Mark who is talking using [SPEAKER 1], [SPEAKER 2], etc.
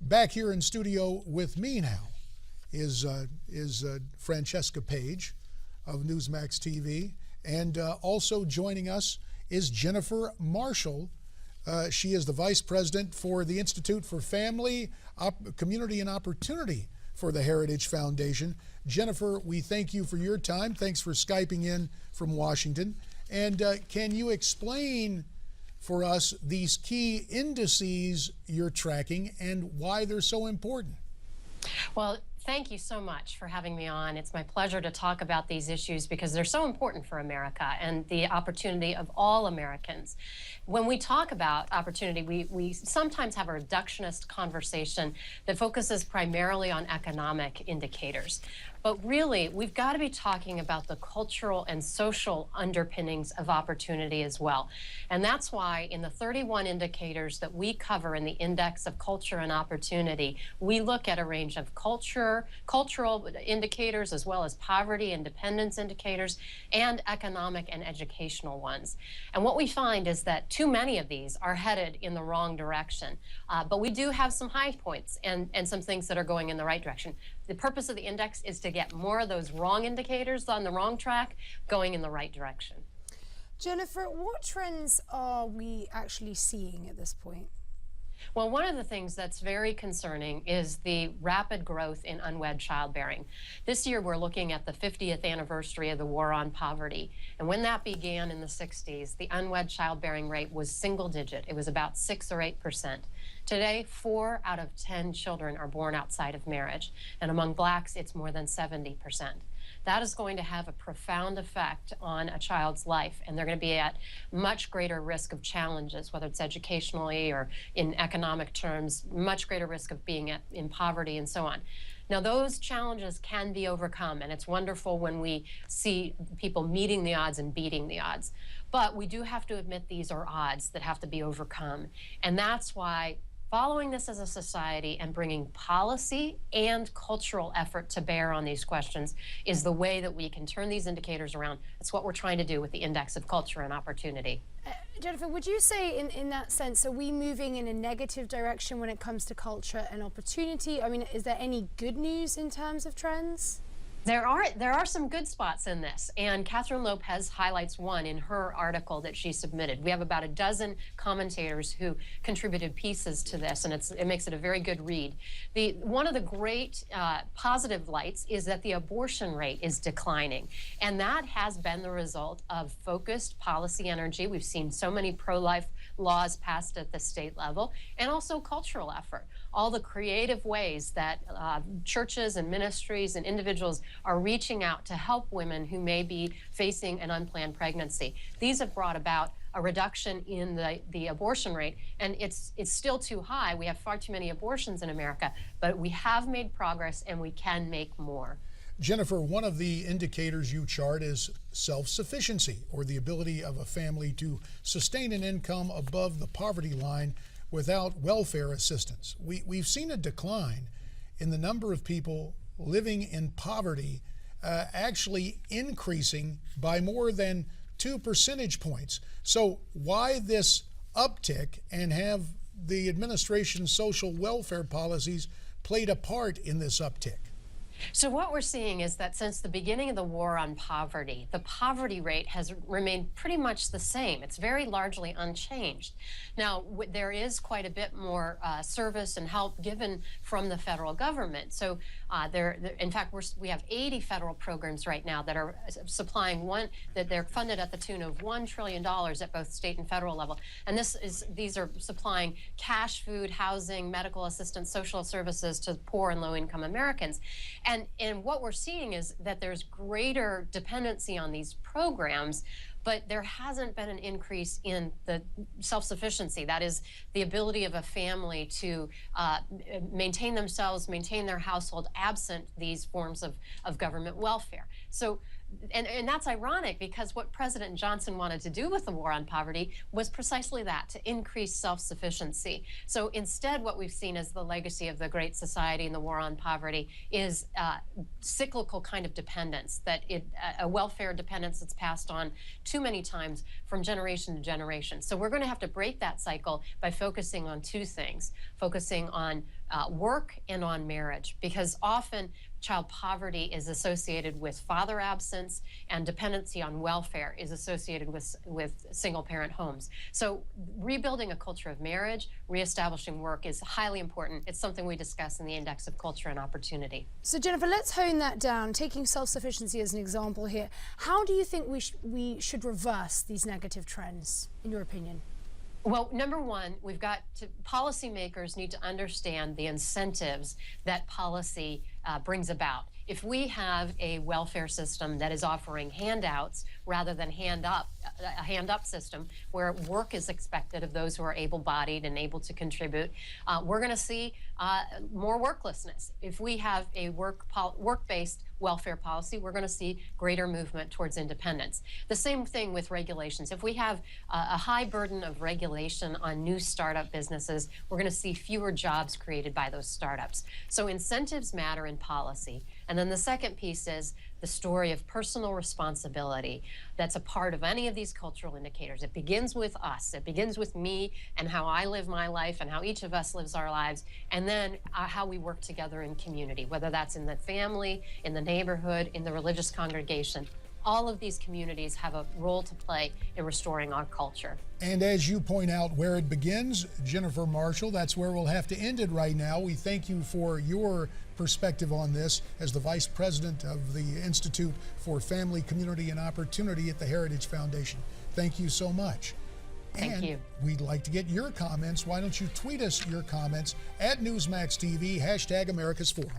[SPEAKER 1] Back here in studio with me now is Francesca Page of Newsmax TV, and also joining us is Jennifer Marshall. She is the Vice President for the Institute for Family, Community and Opportunity for the Heritage Foundation. Jennifer, we thank you for your time. Thanks for Skyping in from Washington. And can you explain for us these key indices you're tracking and why they're so important?
[SPEAKER 2] Well, thank you so much for having me on. It's my pleasure to talk about these issues because they're so important for America and the opportunity of all Americans. When we talk about opportunity, we sometimes have a reductionist conversation that focuses primarily on economic indicators. But really, we've got to be talking about the cultural and social underpinnings of opportunity as well. And that's why in the 31 indicators that we cover in the Index of Culture and Opportunity, we look at a range of cultural indicators as well as poverty and dependence indicators and economic and educational ones. And what we find is that too many of these are headed in the wrong direction. But we do have some high points and some things that are going in the right direction. The purpose of the index is to get more of those wrong indicators on the wrong track going in the right direction.
[SPEAKER 3] Jennifer, what trends are we actually seeing at this point?
[SPEAKER 2] Well, one of the things that's very concerning is the rapid growth in unwed childbearing. This year, we're looking at the 50th anniversary of the War on Poverty. And when that began in the 60s, the unwed childbearing rate was single digit. It was about 6 or 8%. Today, 4 out of 10 children are born outside of marriage. And among blacks, it's more than 70%. That is going to have a profound effect on a child's life, and they're going to be at much greater risk of challenges, whether it's educationally or in economic terms, much greater risk of being in poverty and so on. Now, those challenges can be overcome, and it's wonderful when we see people meeting the odds and beating the odds. But we do have to admit these are odds that have to be overcome, and that's why following this as a society and bringing policy and cultural effort to bear on these questions is the way that we can turn these indicators around. It's what we're trying to do with the Index of Culture and Opportunity.
[SPEAKER 3] Jennifer, would you say in that sense, are we moving in a negative direction when it comes to culture and opportunity? I mean, is there any good news in terms of trends?
[SPEAKER 2] There are some good spots in this, and Catherine Lopez highlights one in her article that she submitted. We have about a dozen commentators who contributed pieces to this, and it makes it a very good read. One of the great positive lights is that the abortion rate is declining, and that has been the result of focused policy energy. We've seen so many pro-life laws passed at the state level, and also cultural effort. All the creative ways that churches and ministries and individuals are reaching out to help women who may be facing an unplanned pregnancy. These have brought about a reduction in the abortion rate, and it's still too high. We have far too many abortions in America, but we have made progress and we can make more.
[SPEAKER 1] Jennifer, one of the indicators you chart is self-sufficiency, or the ability of a family to sustain an income above the poverty line without welfare assistance. We've seen a decline in the number of people living in poverty, actually increasing by more than 2 percentage points. So why this uptick, and have the administration's social welfare policies played a part in this uptick?
[SPEAKER 2] So what we're seeing is that since the beginning of the War on Poverty, the poverty rate has remained pretty much the same. It's very largely unchanged. Now, there is quite a bit more service and help given from the federal government. So in fact, we have 80 federal programs right now that are supplying that they're funded at the tune of $1 trillion at both state and federal level. And these are supplying cash, food, housing, medical assistance, social services to poor and low-income Americans. And what we're seeing is that there's greater dependency on these programs, but there hasn't been an increase in the self-sufficiency. That is the ability of a family to maintain themselves, maintain their household, absent these forms of government welfare. So, and that's ironic, because what President Johnson wanted to do with the War on Poverty was precisely that, to increase self-sufficiency. So instead, what we've seen as the legacy of the Great Society and the War on Poverty is cyclical kind of dependence, that a welfare dependence that's passed on too many times from generation to generation. So we're going to have to break that cycle by focusing on two things: focusing on work and on marriage, because often child poverty is associated with father absence, and dependency on welfare is associated with single parent homes. So rebuilding a culture of marriage, reestablishing work is highly important. It's something we discuss in the Index of Culture and Opportunity.
[SPEAKER 3] So Jennifer, let's hone that down, taking self-sufficiency as an example here. How do you think we should reverse these negative trends, in your opinion?
[SPEAKER 2] Well, number one, policymakers need to understand the incentives that policy brings about. If we have a welfare system that is offering handouts rather than a hand-up system where work is expected of those who are able-bodied and able to contribute, we're going to see more worklessness. If we have a work-based welfare policy, we're going to see greater movement towards independence. The same thing with regulations. If we have a high burden of regulation on new startup businesses, we're going to see fewer jobs created by those startups. So incentives matter in policy. And then the second piece is the story of personal responsibility that's a part of any of these cultural indicators. It begins with us. It begins with me and how I live my life and how each of us lives our lives, and then how we work together in community, whether that's in the family, in the neighborhood, in the religious congregation. All of these communities have a role to play in restoring our culture.
[SPEAKER 1] And as you point out where it begins, Jennifer Marshall, that's where we'll have to end it right now. We thank you for your perspective on this as the Vice President of the Institute for Family, Community, and Opportunity at the Heritage Foundation. Thank you so much.
[SPEAKER 2] Thank you.
[SPEAKER 1] We'd like to get your comments. Why don't you tweet us your comments at Newsmax TV, #AmericasForum.